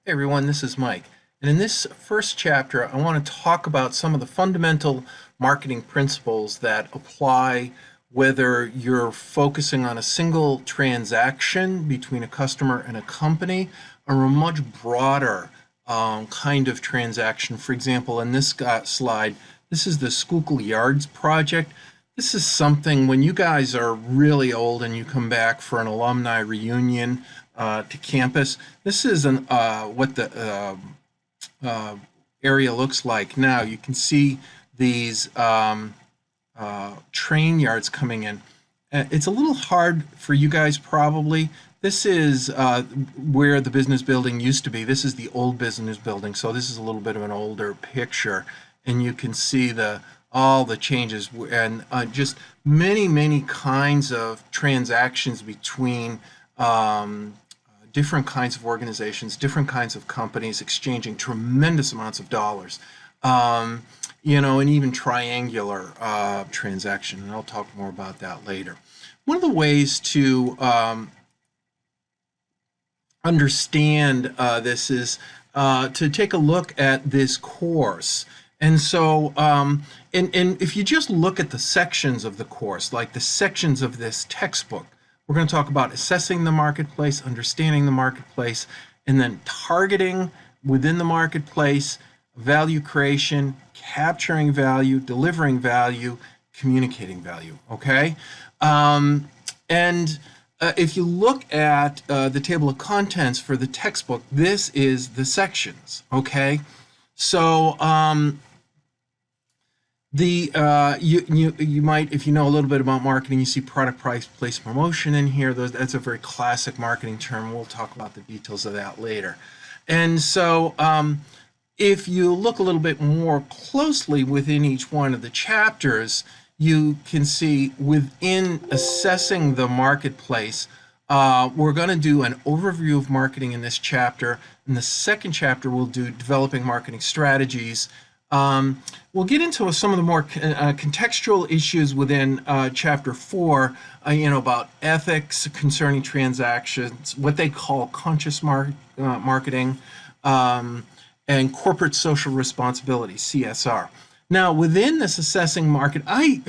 Hey everyone, this is Mike. And in this first chapter, I want to talk about some of the fundamental marketing principles that apply whether you're focusing on a single transaction between a customer and a company or a much broader kind of transaction. For example, in this slide, this is the Schuylkill Yards project. This is something when you guys are really old and you come back for an alumni reunion to campus. This is what the area looks like now. You can see these train yards coming in. It's a little hard for you guys probably. This is where the business building used to be. This is the old business building, so this is a little bit of an older picture, and you can see all the changes and just many kinds of transactions between different kinds of organizations, different kinds of companies exchanging tremendous amounts of dollars. And even triangular transaction, and I'll talk more about that later. One of the ways to understand this is to take a look at this course. And so, and if you just look at the sections of the course, like the sections of this textbook, we're going to talk about assessing the marketplace, understanding the marketplace, and then targeting within the marketplace, value creation, capturing value, delivering value, communicating value, okay? If you look at the table of contents for the textbook, this is the sections, okay? So you might, if you know a little bit about marketing, you see product, price, place, promotion in here. That's a very classic marketing term. We'll talk about the details of that later. And so if you look a little bit more closely within each one of the chapters, you can see within assessing the marketplace, we're going to do an overview of marketing in this chapter. In the second chapter, we'll do developing marketing strategies. We'll get into some of the more contextual issues within chapter 4, about ethics concerning transactions, what they call conscious marketing, and corporate social responsibility, CSR. Now, within this assessing market, I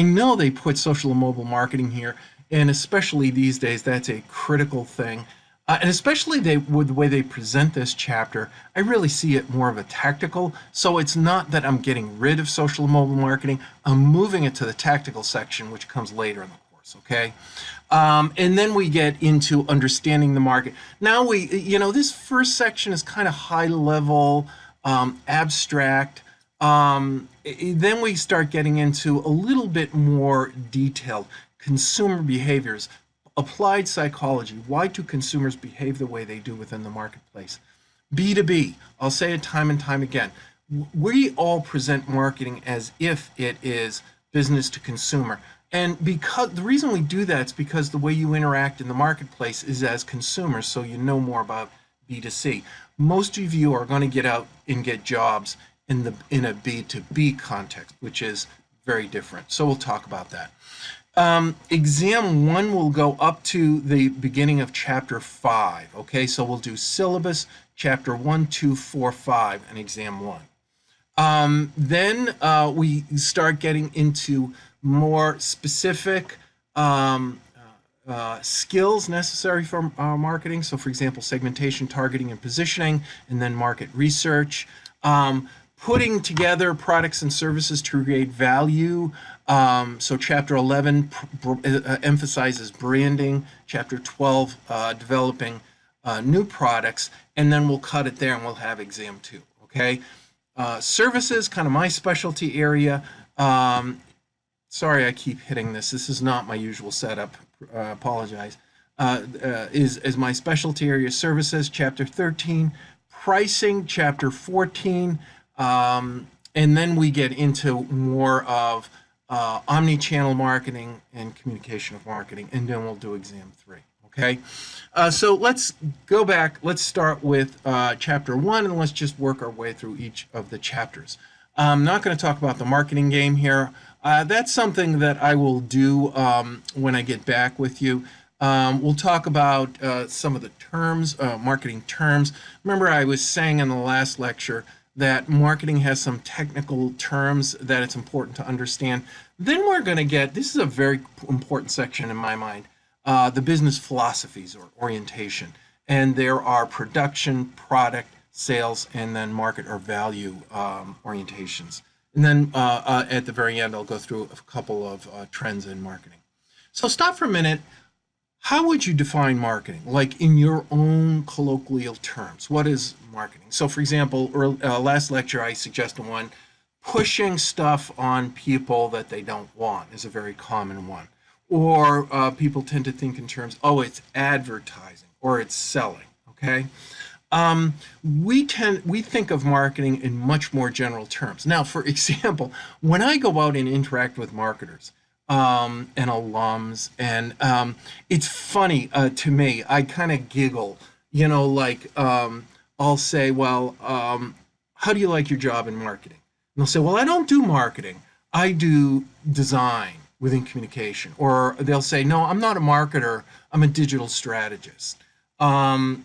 know they put social and mobile marketing here, and especially these days, that's a critical thing. And especially with the way they present this chapter, I really see it more of a tactical. So it's not that I'm getting rid of social and mobile marketing. I'm moving it to the tactical section, which comes later in the course, okay? And then we get into understanding the market. Now this first section is kind of high level, abstract. Then we start getting into a little bit more detailed consumer behaviors. Applied psychology. Why do consumers behave the way they do within the marketplace? B2B. I'll say it time and time again. We all present marketing as if it is business to consumer. And because the reason we do that is because the way you interact in the marketplace is as consumers, so you know more about B2C. Most of you are going to get out and get jobs in a B2B context, which is very different. So we'll talk about that. Exam 1 will go up to the beginning of chapter 5. Okay, so we'll do syllabus, chapter 1, 2, 4, 5, and exam 1. Then we start getting into more specific skills necessary for marketing. So, for example, segmentation, targeting, and positioning, and then market research. Putting together products and services to create value. So chapter 11 emphasizes branding. Chapter 12, developing new products. And then we'll cut it there and we'll have exam 2. Okay. Services, kind of my specialty area. Sorry, I keep hitting this. This is not my usual setup. Apologize. Is my specialty area services, chapter 13. Pricing, chapter 14. And then we get into more of omni-channel marketing and communication of marketing, and then we'll do exam 3. Okay, so let's go back. Let's start with chapter 1, and let's just work our way through each of the chapters. I'm not going to talk about the marketing game here. That's something that I will do when I get back with you. We'll talk about some of the terms, marketing terms. Remember, I was saying in the last lecture that marketing has some technical terms that it's important to understand. Then we're going to get, this is a very important section in my mind, the business philosophies or orientation. And there are production, product, sales, and then market or value orientations. And then at the very end, I'll go through a couple of trends in marketing. So stop for a minute. How would you define marketing? Like in your own colloquial terms, what is marketing? So for example, last lecture I suggested one, pushing stuff on people that they don't want is a very common one. Or people tend to think in terms, oh, it's advertising or it's selling, okay? We think of marketing in much more general terms. Now, for example, when I go out and interact with marketers, and alums. And it's funny to me. I kind of giggle, like I'll say, well, how do you like your job in marketing? And they'll say, well, I don't do marketing. I do design within communication. Or they'll say, no, I'm not a marketer. I'm a digital strategist. The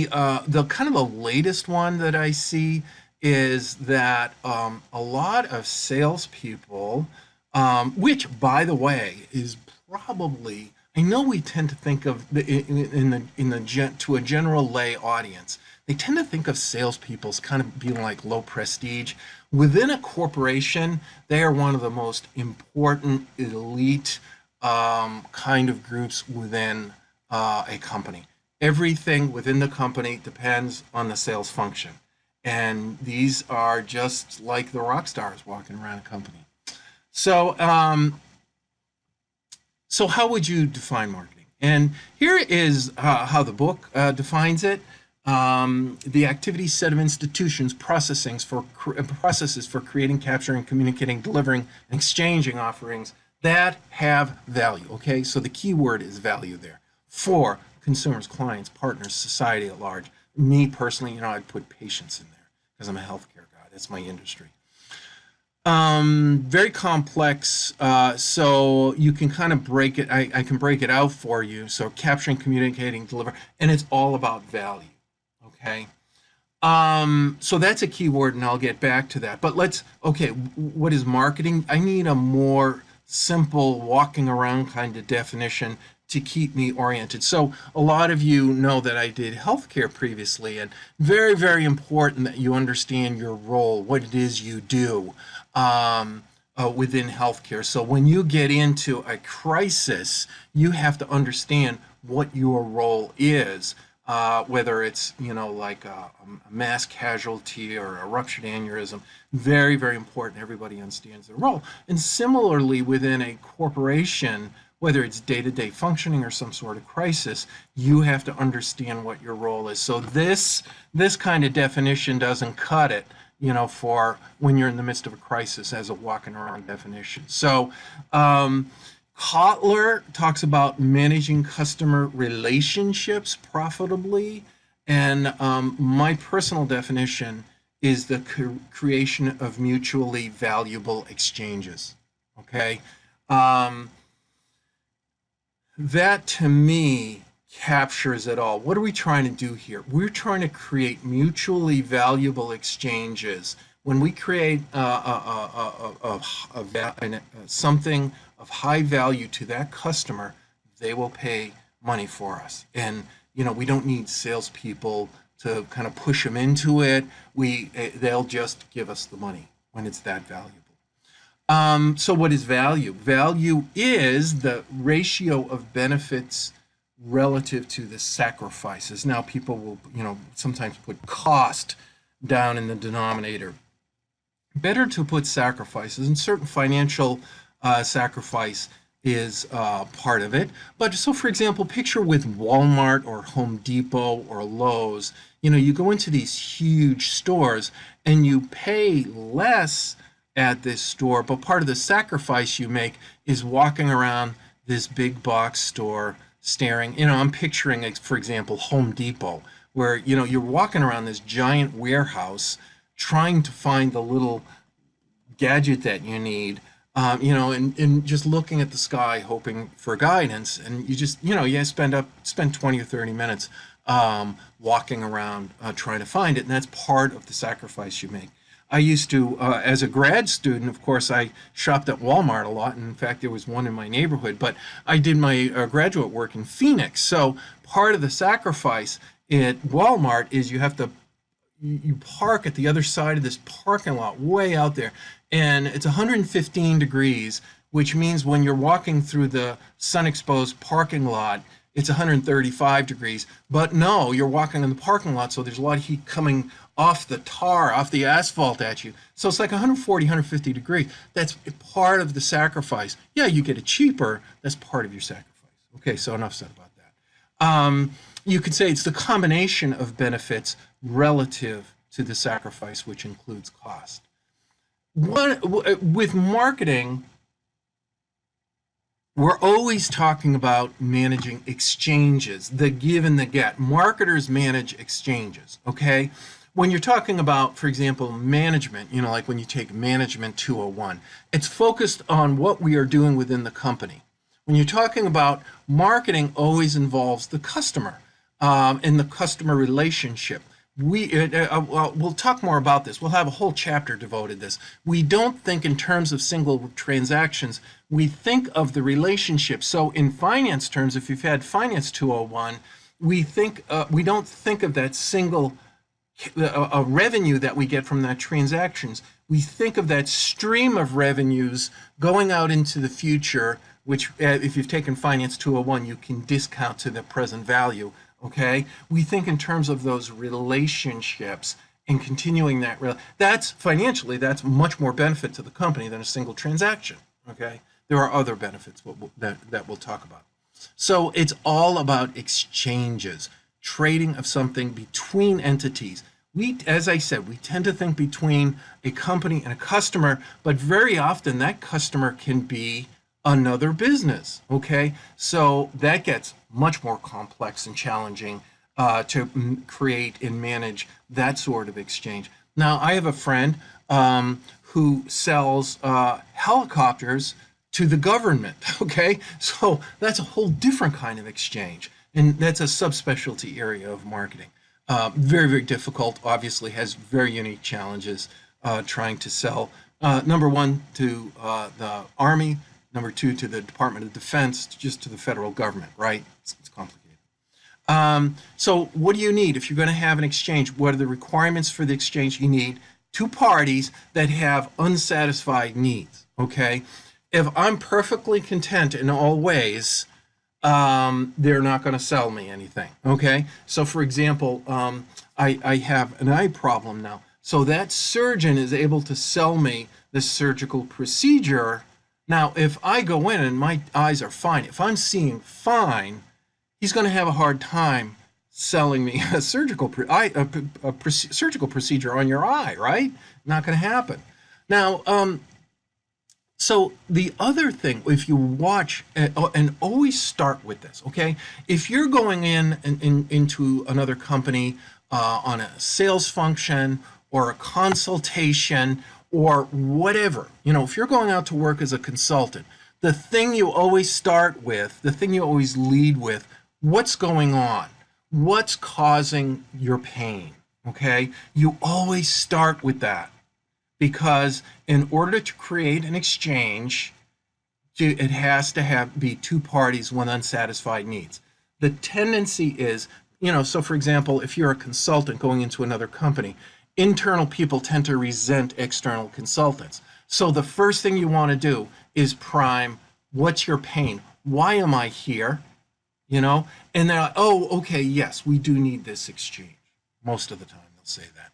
kind of the latest one that I see is that a lot of salespeople, which by the way is probably, I know we tend to think of to a general lay audience, they tend to think of salespeople as kind of being like low prestige. Within a corporation, they are one of the most important elite kind of groups within a company. Everything within the company depends on the sales function. And these are just like the rock stars walking around a company. So, so how would you define marketing? And here is how the book defines it. The activity set of institutions, processes for creating, capturing, communicating, delivering, and exchanging offerings that have value. Okay, so the key word is value there. For consumers, clients, partners, society at large. Me personally, I'd put patients in there because I'm a healthcare guy. That's my industry. Very complex, so you can kind of break it. I can break it out for you. So capturing, communicating, deliver, and it's all about value. Okay. So that's a key word, and I'll get back to that. But okay, what is marketing? I need a more simple walking around kind of definition to keep me oriented. So a lot of you know that I did healthcare previously, and very, very important that you understand your role, what it is you do within healthcare. So when you get into a crisis, you have to understand what your role is. Whether it's, like a mass casualty or a ruptured aneurysm, very, very important. Everybody understands their role. And similarly, within a corporation, whether it's day-to-day functioning or some sort of crisis, you have to understand what your role is. So this kind of definition doesn't cut it, for when you're in the midst of a crisis as a walking around definition. So Kotler talks about managing customer relationships profitably, and my personal definition is the creation of mutually valuable exchanges. Okay, that to me captures it all. What are we trying to do here? We're trying to create mutually valuable exchanges. When we create something of high value to that customer, they will pay money for us. And we don't need salespeople to kind of push them into it. They'll just give us the money when it's that valuable. So what is value? Value is the ratio of benefits relative to the sacrifices. Now people will, sometimes put cost down in the denominator. Better to put sacrifices, and certain financial sacrifice is part of it. But so for example, picture with Walmart or Home Depot or Lowe's, you go into these huge stores and you pay less at this store, but part of the sacrifice you make is walking around this big box store staring. I'm picturing, for example, Home Depot, where you're walking around this giant warehouse trying to find the little gadget that you need, and just looking at the sky, hoping for guidance, and you just, you spend 20 or 30 minutes walking around trying to find it, and that's part of the sacrifice you make. I used to, as a grad student, of course, I shopped at Walmart a lot, and in fact, there was one in my neighborhood, but I did my graduate work in Phoenix, so part of the sacrifice at Walmart is you park at the other side of this parking lot way out there, and it's 115 degrees, which means when you're walking through the sun exposed parking lot, it's 135 degrees. But no, you're walking in the parking lot, so there's a lot of heat coming off the tar, off the asphalt at you. So it's like 140, 150 degrees. That's part of the sacrifice. Yeah, you get it cheaper. That's part of your sacrifice. Okay, so enough said about that. You could say it's the combination of benefits relative to the sacrifice, which includes cost. With marketing, we're always talking about managing exchanges, the give and the get. Marketers manage exchanges, okay? When you're talking about, for example, management, like when you take Management 201, it's focused on what we are doing within the company. When you're talking about marketing, always involves the customer and the customer relationship. We'll talk more about this. We'll have a whole chapter devoted to this. We don't think in terms of single transactions. We think of the relationship. So in finance terms, if you've had Finance 201, we don't think of that single revenue that we get from that transactions. We think of that stream of revenues going out into the future, which if you've taken Finance 201, you can discount to the present value. Okay, we think in terms of those relationships and continuing that's financially, that's much more benefit to the company than a single transaction. Okay, there are other benefits that we'll talk about. So it's all about exchanges, trading of something between entities. As I said, we tend to think between a company and a customer, but very often that customer can be another business. Okay, so that gets much more complex and challenging to create and manage that sort of exchange. Now, I have a friend who sells helicopters to the government. Okay, so that's a whole different kind of exchange, and that's a subspecialty area of marketing. Very, very difficult. Obviously, has very unique challenges trying to sell. Number one, to the Army. Number two, to the Department of Defense, just to the federal government, right? It's complicated. So what do you need if you're going to have an exchange? What are the requirements for the exchange? You need two parties that have unsatisfied needs, okay? If I'm perfectly content in all ways, they're not going to sell me anything, okay? So for example, I have an eye problem now. So that surgeon is able to sell me the surgical procedure. Now, if I go in and my eyes are fine, if I'm seeing fine, he's going to have a hard time selling me a surgical procedure on your eye, right? Not going to happen. Now, so the other thing, if you watch, and always start with this, okay? If you're going into another company on a sales function or a consultation or whatever, if you're going out to work as a consultant, the thing you always start with, the thing you always lead with, what's going on? What's causing your pain? Okay? You always start with that, because in order to create an exchange, it has to be two parties with unsatisfied needs. The tendency is, so for example, if you're a consultant going into another company, internal people tend to resent external consultants. So the first thing you want to do is prime, what's your pain? Why am I here? And they're like, oh, okay, yes, we do need this exchange. Most of the time they'll say that.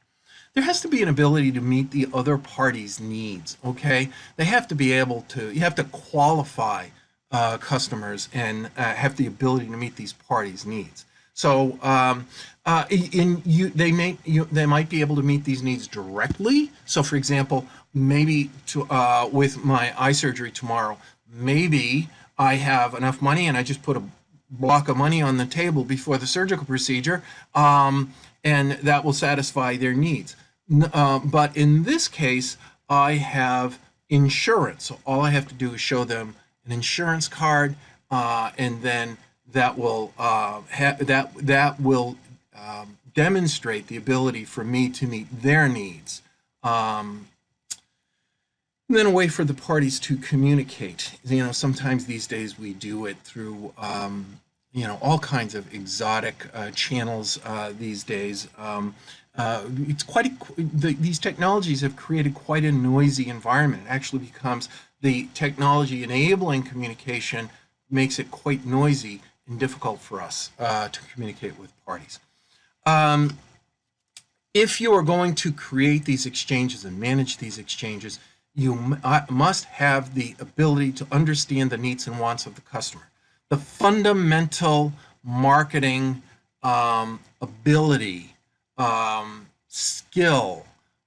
There has to be an ability to meet the other party's needs, okay? They have to be able to, you have to qualify customers and have the ability to meet these parties' needs. So they might be able to meet these needs directly. So for example, maybe with my eye surgery tomorrow, maybe I have enough money and I just put a block of money on the table before the surgical procedure, and that will satisfy their needs. But in this case, I have insurance. So all I have to do is show them an insurance card, and then that will demonstrate the ability for me to meet their needs. And then a way for the parties to communicate. Sometimes these days we do it through all kinds of exotic channels these days. It's these technologies have created quite a noisy environment. It actually becomes the technology enabling communication makes it quite noisy and difficult for us to communicate with parties. If you are going to create these exchanges and manage these exchanges, you must have the ability to understand the needs and wants of the customer. The fundamental marketing ability, skill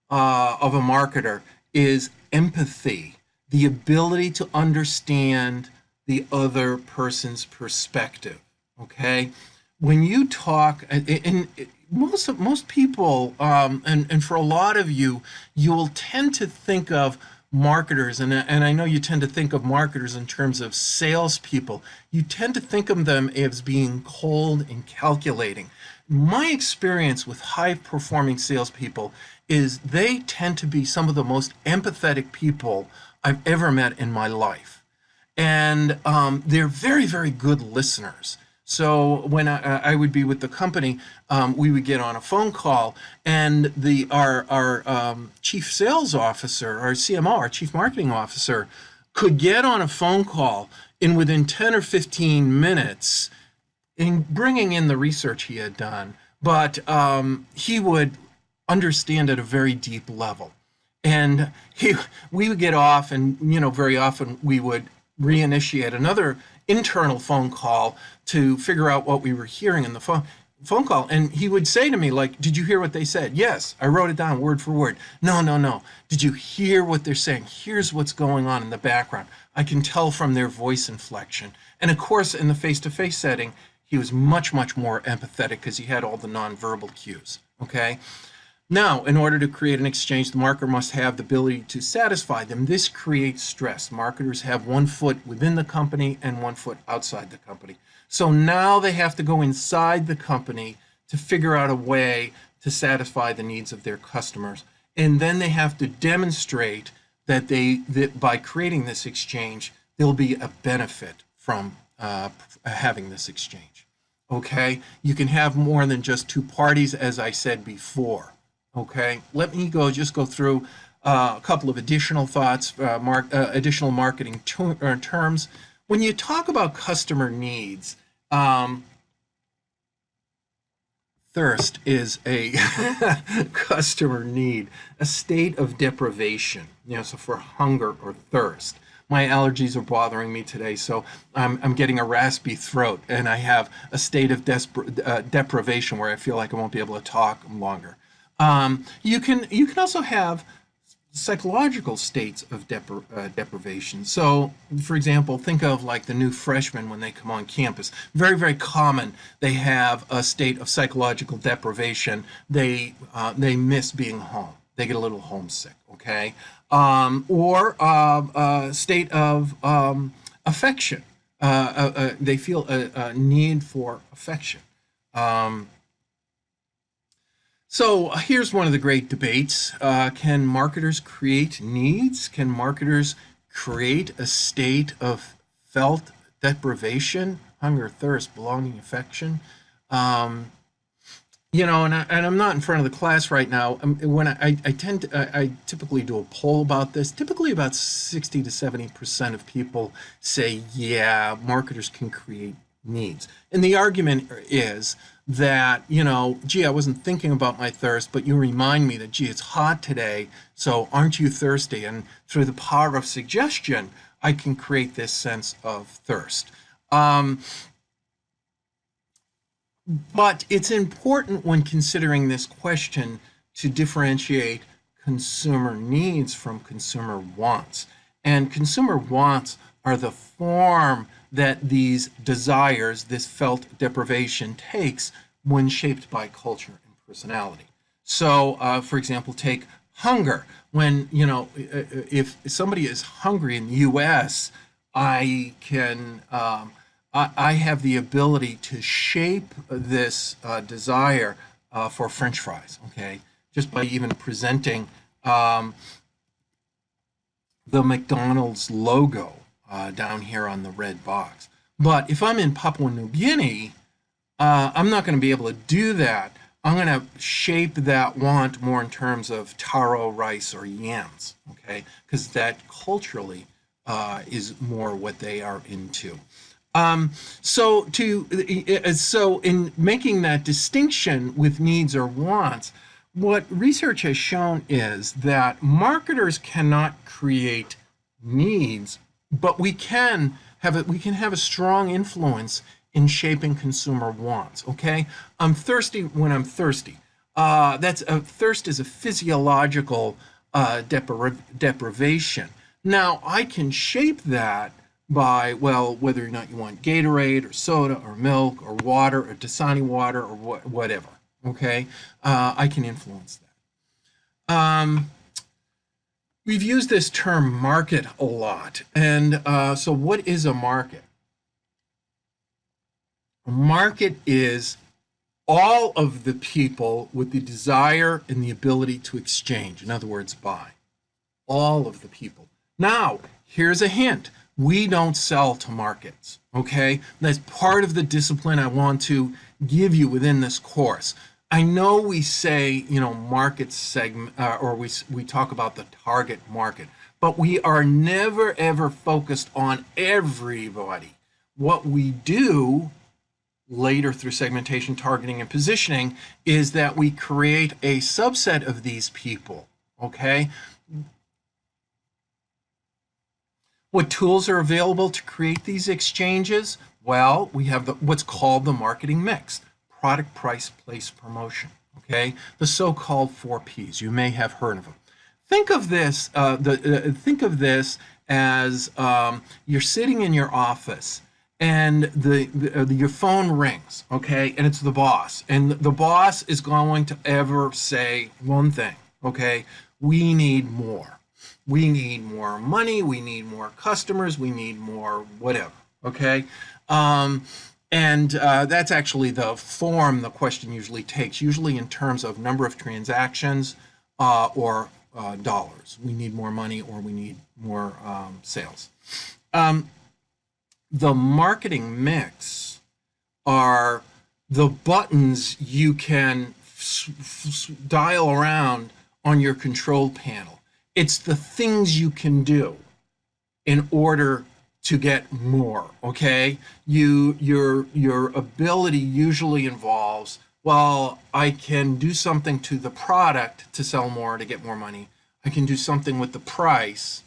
of a marketer is empathy, the ability to understand the other person's perspective. Okay, when you talk, and most people, and for a lot of you, you'll tend to think of marketers, and I know you tend to think of marketers in terms of salespeople. You tend to think of them as being cold and calculating. My experience with high-performing salespeople is they tend to be some of the most empathetic people I've ever met in my life. And they're very, very good listeners. So when I would be with the company, we would get on a phone call, and our chief sales officer, our CMO, our chief marketing officer, could get on a phone call and within 10 or 15 minutes, in bringing in the research he had done, but he would understand at a very deep level. And we would get off, and very often we would reinitiate another internal phone call to figure out what we were hearing in the phone call. And he would say to me, like, did you hear what they said? Yes, I wrote it down word for word. No. Did you hear what they're saying? Here's what's going on in the background. I can tell from their voice inflection. And of course, in the face-to-face setting, he was much, much more empathetic because he had all the nonverbal cues. Okay. Now, in order to create an exchange, the marketer must have the ability to satisfy them. This creates stress. Marketers have one foot within the company and one foot outside the company. So now they have to go inside the company to figure out a way to satisfy the needs of their customers. And then they have to demonstrate that by creating this exchange, there'll be a benefit from having this exchange. Okay? You can have more than just two parties, as I said before. Okay, let me just go through a couple of additional thoughts, additional marketing terms. When you talk about customer needs, thirst is a customer need, a state of deprivation, so for hunger or thirst. My allergies are bothering me today, so I'm getting a raspy throat, and I have a state of deprivation where I feel like I won't be able to talk longer. You can also have psychological states of deprivation. So, for example, think of like the new freshmen when they come on campus. Very, very common. They have a state of psychological deprivation. They miss being home. They get a little homesick. Okay, or a state of affection. They feel a need for affection. So here's one of the great debates. Can marketers create needs? Can marketers create a state of felt deprivation, hunger, thirst, belonging, affection? And I'm not in front of the class right now. When I typically do a poll about this. Typically about 60 to 70% of people say, yeah, marketers can create needs. And the argument is that, gee, I wasn't thinking about my thirst, but you remind me that, gee, it's hot today, so aren't you thirsty? And through the power of suggestion, I can create this sense of thirst. But it's important when considering this question to differentiate consumer needs from consumer wants. And consumer wants are the form that these desires, this felt deprivation takes when shaped by culture and personality. So, for example, take hunger. When, if somebody is hungry in the US, I can, I have the ability to shape this desire for French fries, okay? Just by even presenting um, the McDonald's logo down here on the red box. But if I'm in Papua New Guinea, I'm not going to be able to do that. I'm going to shape that want more in terms of taro rice or yams, okay? Because that culturally is more what they are into. So in making that distinction with needs or wants, what research has shown is that marketers cannot create needs, but we can have a strong influence in shaping consumer wants. Okay, I'm thirsty when I'm thirsty. That's thirst is a physiological deprivation. Now I can shape that by, well, whether or not you want Gatorade or soda or milk or water or Dasani water or whatever. Okay, I can influence that. We've used this term market a lot, and so what is a market? A market is all of the people with the desire and the ability to exchange. In other words, buy. All of the people. Now, here's a hint. We don't sell to markets, okay? That's part of the discipline I want to give you within this course. I know we say, market segment, or we talk about the target market, but we are never ever focused on everybody. What we do later through segmentation, targeting, and positioning is that we create a subset of these people, okay? What tools are available to create these exchanges? Well, we have what's called the marketing mix: product, price, place, promotion. Okay, the so-called 4Ps. You may have heard of them. Think of this. Think of this as you're sitting in your office and your phone rings. Okay, and it's the boss, and the boss is going to ever say one thing. Okay, we need more. We need more money, we need more customers, we need more whatever, okay? And that's actually the form the question usually takes, usually in terms of number of transactions or dollars. We need more money or we need more sales. The marketing mix are the buttons you can dial around on your control panel. It's the things you can do in order to get more, okay? Your ability usually involves, well, I can do something to the product to sell more, to get more money. I can do something with the price.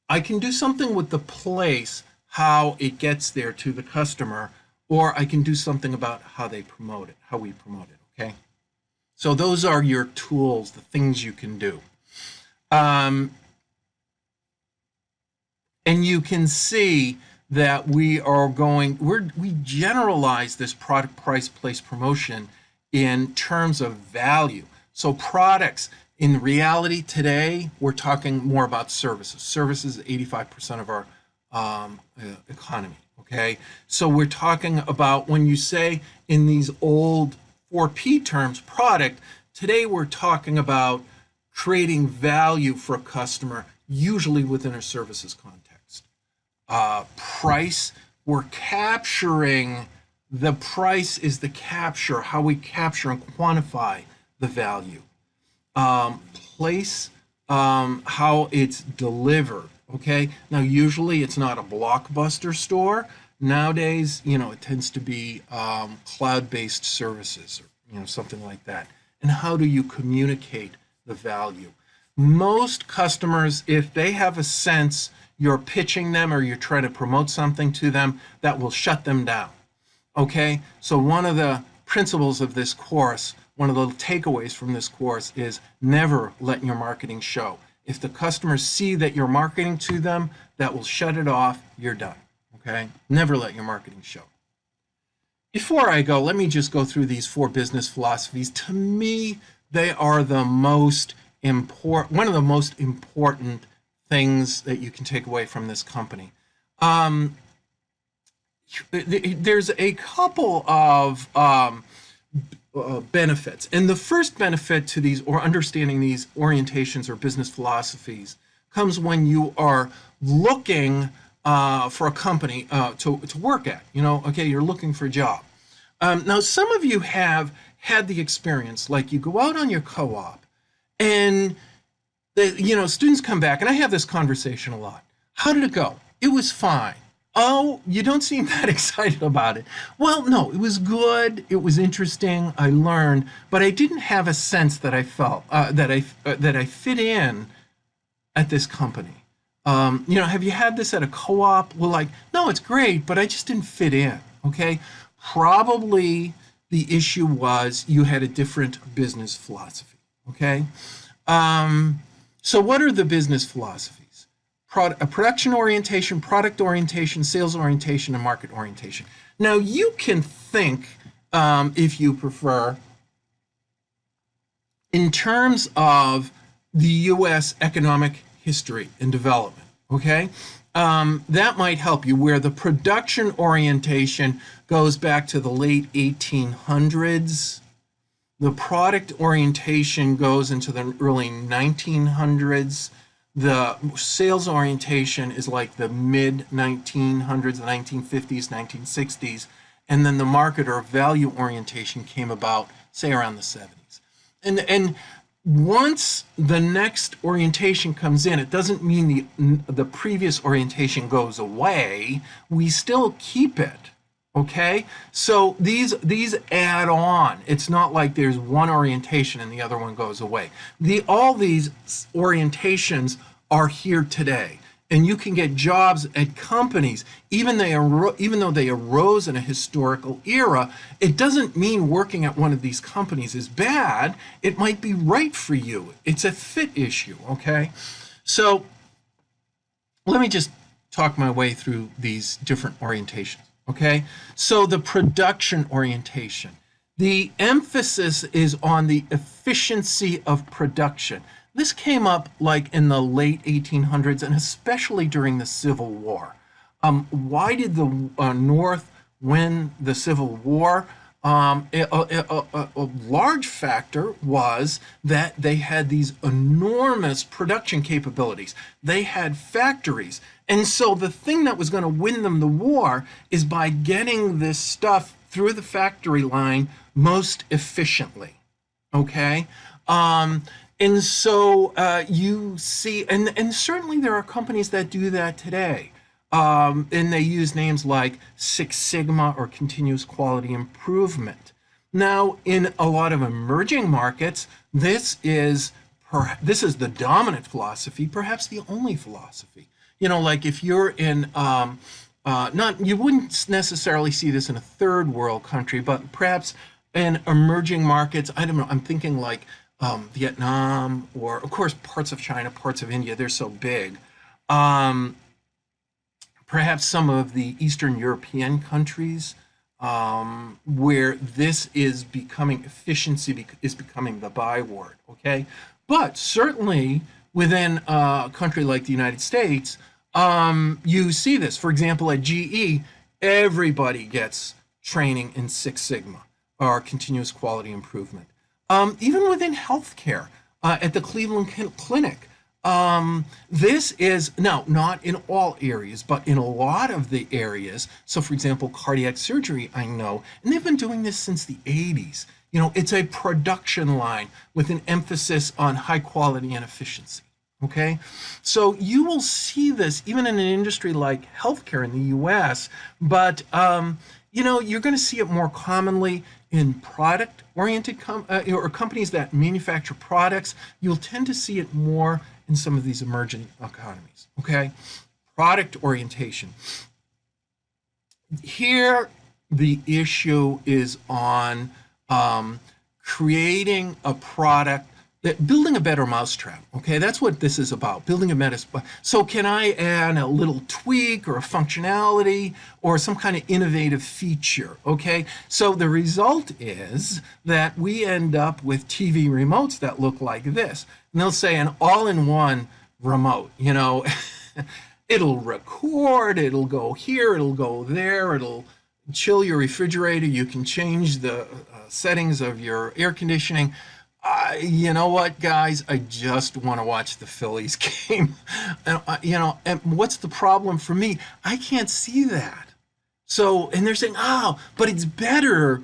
I can do something with the place, how it gets there to the customer, or I can do something about how they promote it, how we promote it, okay? So those are your tools, the things you can do. And you can see that we generalize this product, price, place, promotion in terms of value. So products, in reality today, we're talking more about services. Services is 85% of our economy, okay? So we're talking about, when you say in these old 4P terms, product, today we're talking about creating value for a customer, usually within a services context. Price, we're capturing, the price is the capture, how we capture and quantify the value. Place, how it's delivered, okay? Now, usually it's not a Blockbuster store. Nowadays, it tends to be cloud-based services or, something like that. And how do you communicate the value? Most customers, if they have a sense you're pitching them or you're trying to promote something to them, that will shut them down. Okay? So one of the principles of this course, one of the takeaways from this course is never let your marketing show. If the customers see that you're marketing to them, that will shut it off, you're done. Okay? Never let your marketing show. Before I go, let me just go through these 4 business philosophies. To me, they are the most one of the most important things that you can take away from this company. Um, there's a couple of benefits. And the first benefit to these, or understanding these orientations or business philosophies, comes when you are looking for a company to work at. Okay, you're looking for a job. Now, some of you have had the experience, like you go out on your co-op and students come back, and I have this conversation a lot. How did it go? It was fine. Oh, you don't seem that excited about it. Well, no, it was good. It was interesting. I learned, but I didn't have a sense that I felt that I fit in at this company. Have you had this at a co-op? Well, like, no, it's great, but I just didn't fit in. Okay, probably the issue was you had a different business philosophy. Okay, so what are the business philosophies? A production orientation, product orientation, sales orientation, and market orientation. Now you can think, if you prefer, in terms of the U.S. economic history and development. Okay, that might help you. Where the production orientation goes back to the late 1800s, the product orientation goes into the early 1900s. The sales orientation is like the mid 1900s, the 1950s, 1960s, and then the market or value orientation came about, say, around the 70s. And once the next orientation comes in, it doesn't mean the previous orientation goes away. We still keep it. Okay, so these add on. It's not like there's one orientation and the other one goes away. All these orientations are here today, and you can get jobs at companies even though they arose in a historical era. It doesn't mean working at one of these companies is bad. It might be right for you. It's a fit issue. Okay, so let me just talk my way through these different orientations. Okay, so the production orientation. The emphasis is on the efficiency of production. This came up like in the late 1800s and especially during the Civil War. Why did the North win the Civil War? A large factor was that they had these enormous production capabilities. They had factories. And so the thing that was going to win them the war is by getting this stuff through the factory line most efficiently. Okay? And so you see, and certainly there are companies that do that today. And they use names like Six Sigma or continuous quality improvement. Now, in a lot of emerging markets, this is the dominant philosophy, perhaps the only philosophy. Like if you're in you wouldn't necessarily see this in a third world country, but perhaps in emerging markets. I don't know. I'm thinking like Vietnam, or of course parts of China, parts of India. They're so big. Perhaps some of the Eastern European countries, where this is becoming efficiency is becoming the byword. Okay, but certainly within a country like the United States, you see this. For example, at GE, everybody gets training in Six Sigma or continuous quality improvement. Even within healthcare, at the Cleveland Clinic, this is now not in all areas, but in a lot of the areas. So, for example, cardiac surgery, I know, and they've been doing this since the 80s. It's a production line with an emphasis on high quality and efficiency. Okay, so you will see this even in an industry like healthcare in the U.S., but you're going to see it more commonly in product-oriented or companies that manufacture products. You'll tend to see it more in some of these emerging economies. Okay, product orientation. Here, the issue is on creating a product building a better mousetrap. Okay, that's what this is about. Building a better. So can I add a little tweak or a functionality or some kind of innovative feature? Okay, so the result is that we end up with TV remotes that look like this, and they'll say an all-in-one remote. You know, it'll record, it'll go here, it'll go there, it'll chill your refrigerator. You can change the settings of your air conditioning. You know what, guys? I just want to watch the Phillies game. And, and what's the problem for me? I can't see that. So, and they're saying, oh, but it's better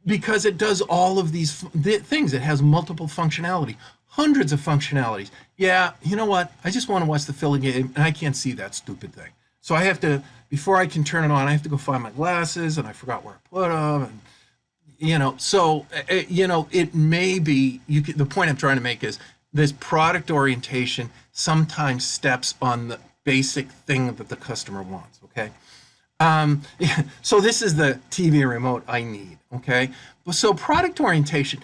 because it does all of these things. It has multiple functionality, hundreds of functionalities. Yeah, you know what? I just want to watch the Philly game, and I can't see that stupid thing. So I have to, before I can turn it on, I have to go find my glasses, and I forgot where I put them, and so it may be the point I'm trying to make is this product orientation sometimes steps on the basic thing that the customer wants. Okay, so this is the TV remote I need. Okay, so product orientation.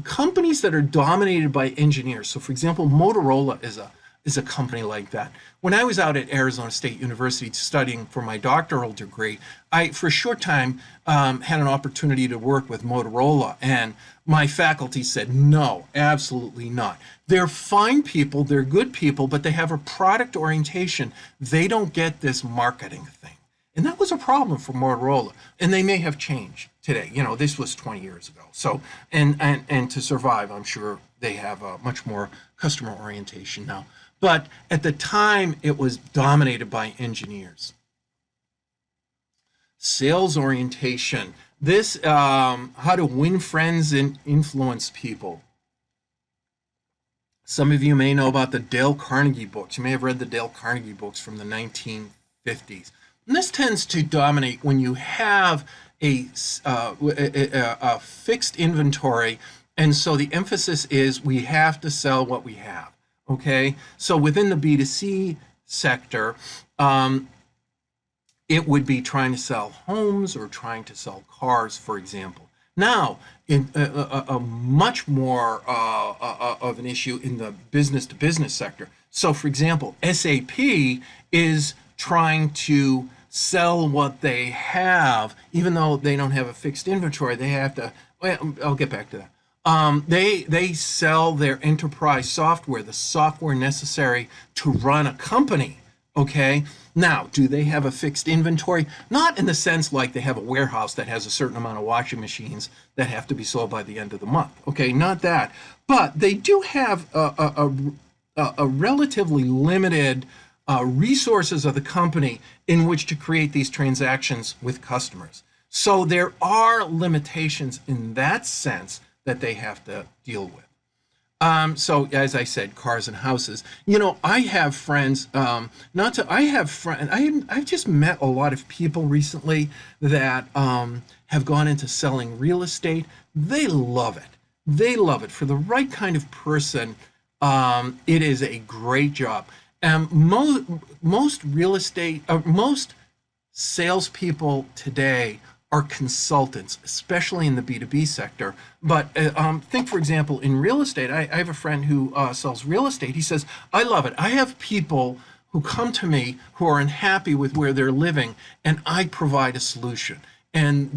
Companies that are dominated by engineers. So, for example, Motorola is a company like that. When I was out at Arizona State University studying for my doctoral degree, I, for a short time, had an opportunity to work with Motorola, and my faculty said, no, absolutely not. They're fine people, they're good people, but they have a product orientation. They don't get this marketing thing. And that was a problem for Motorola, and they may have changed today. This was 20 years ago. So, and to survive, I'm sure they have a much more customer orientation now. But at the time, it was dominated by engineers. Sales orientation. This, how to win friends and influence people. Some of you may know about the Dale Carnegie books. You may have read the Dale Carnegie books from the 1950s. And this tends to dominate when you have a fixed inventory, and so the emphasis is we have to sell what we have. Okay, so within the B2C sector, it would be trying to sell homes or trying to sell cars, for example. Now, in a much more of an issue in the business-to-business sector. So, for example, SAP is trying to sell what they have, even though they don't have a fixed inventory. They have to. Well, I'll get back to that. They sell their enterprise software, the software necessary to run a company. Okay. Now, do they have a fixed inventory? Not in the sense like they have a warehouse that has a certain amount of washing machines that have to be sold by the end of the month. Okay, not that. But they do have a relatively limited resources of the company in which to create these transactions with customers. So there are limitations in that sense that they have to deal with. So as I said, cars and houses. I have friends. I've just met a lot of people recently that have gone into selling real estate. They love it. They love it. For the right kind of person, it is a great job. Most real estate, most salespeople today are consultants, especially in the B2B sector. But think, for example, in real estate, I have a friend who sells real estate. He says, I love it. I have people who come to me who are unhappy with where they're living, and I provide a solution. And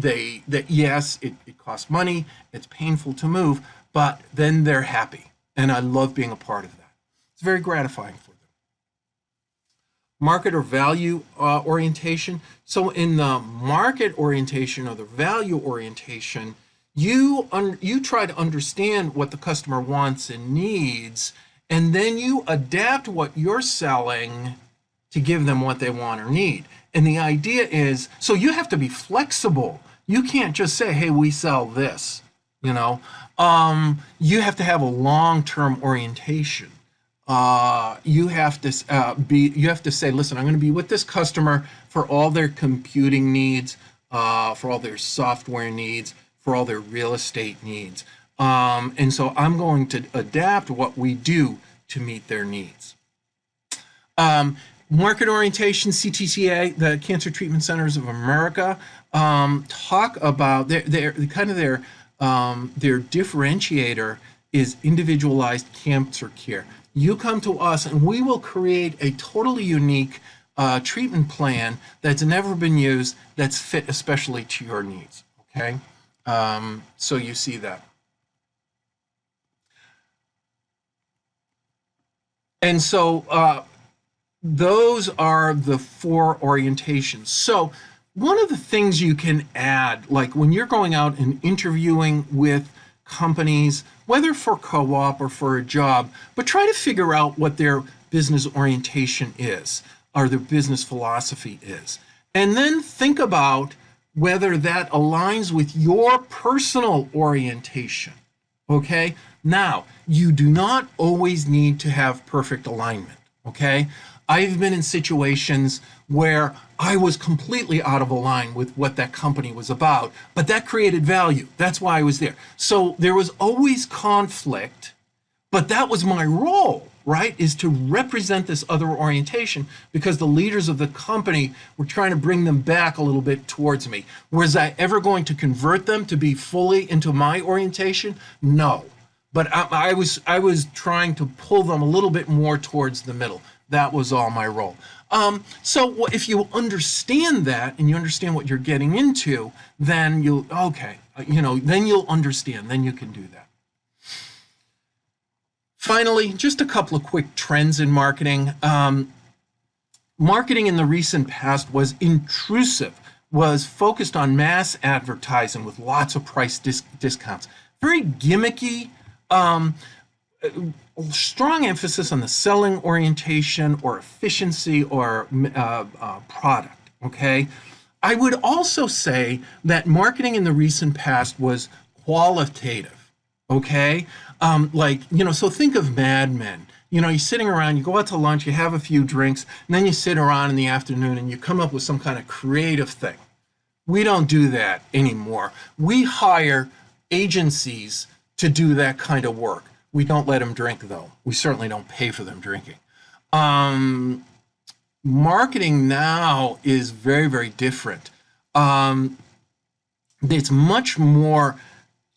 yes, it costs money, it's painful to move, but then they're happy. And I love being a part of that. It's very gratifying for them. Market or value orientation. So in the market orientation or the value orientation, you try to understand what the customer wants and needs, and then you adapt what you're selling to give them what they want or need. And the idea is, so you have to be flexible. You can't just say, hey, we sell this, you have to have a long-term orientation. You have to say, listen, I'm going to be with this customer for all their computing needs, for all their software needs, for all their real estate needs. And so I'm going to adapt what we do to meet their needs. Market orientation, CTCA, the Cancer Treatment Centers of America, talk about their differentiator is individualized cancer care. You come to us and we will create a totally unique treatment plan that's never been used, that's fit especially to your needs, okay? So you see that. And so those are the 4 orientations. So one of the things you can add, like when you're going out and interviewing with companies, whether for co-op or for a job, but try to figure out what their business orientation is or their business philosophy is. And then think about whether that aligns with your personal orientation. Okay? Now, you do not always need to have perfect alignment. Okay? I've been in situations where I was completely out of line with what that company was about, but that created value. That's why I was there. So there was always conflict, but that was my role, right? Is to represent this other orientation because the leaders of the company were trying to bring them back a little bit towards me. Was I ever going to convert them to be fully into my orientation? No. But I was trying to pull them a little bit more towards the middle. That was all my role. So if you understand that and you understand what you're getting into, then you'll, okay, then you'll understand, then you can do that. Finally, just a couple of quick trends in marketing. Marketing in the recent past was intrusive, was focused on mass advertising with lots of price discounts. Very gimmicky, strong emphasis on the selling orientation or efficiency or product, okay? I would also say that marketing in the recent past was qualitative, okay? So think of Mad Men. You're sitting around, you go out to lunch, you have a few drinks, and then you sit around in the afternoon and you come up with some kind of creative thing. We don't do that anymore. We hire agencies to do that kind of work. We don't let them drink, though. We certainly don't pay for them drinking. Marketing now is very, very different. It's much more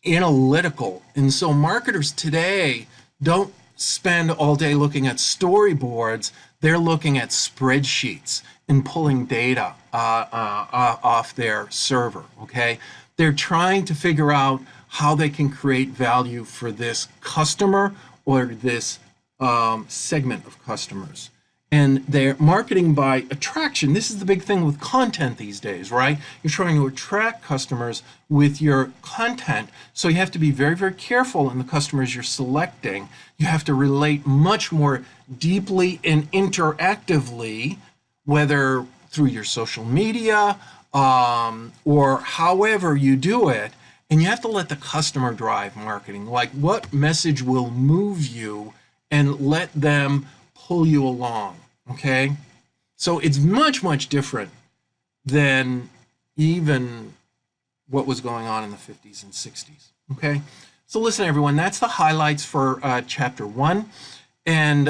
analytical. And so marketers today don't spend all day looking at storyboards. They're looking at spreadsheets and pulling data off their server, okay? They're trying to figure out how they can create value for this customer or this segment of customers. And they're marketing by attraction. This is the big thing with content these days, right? You're trying to attract customers with your content. So you have to be very, very careful in the customers you're selecting. You have to relate much more deeply and interactively, whether through your social media or however you do it. And you have to let the customer drive marketing. Like, what message will move you and let them pull you along, okay? So it's much, much different than even what was going on in the 50s and 60s, okay? So listen, everyone, that's the highlights for Chapter 1. And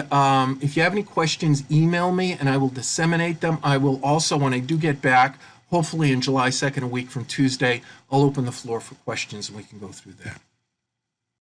if you have any questions, email me and I will disseminate them. I will also, when I do get back, hopefully in July 2nd, a week from Tuesday, I'll open the floor for questions and we can go through that.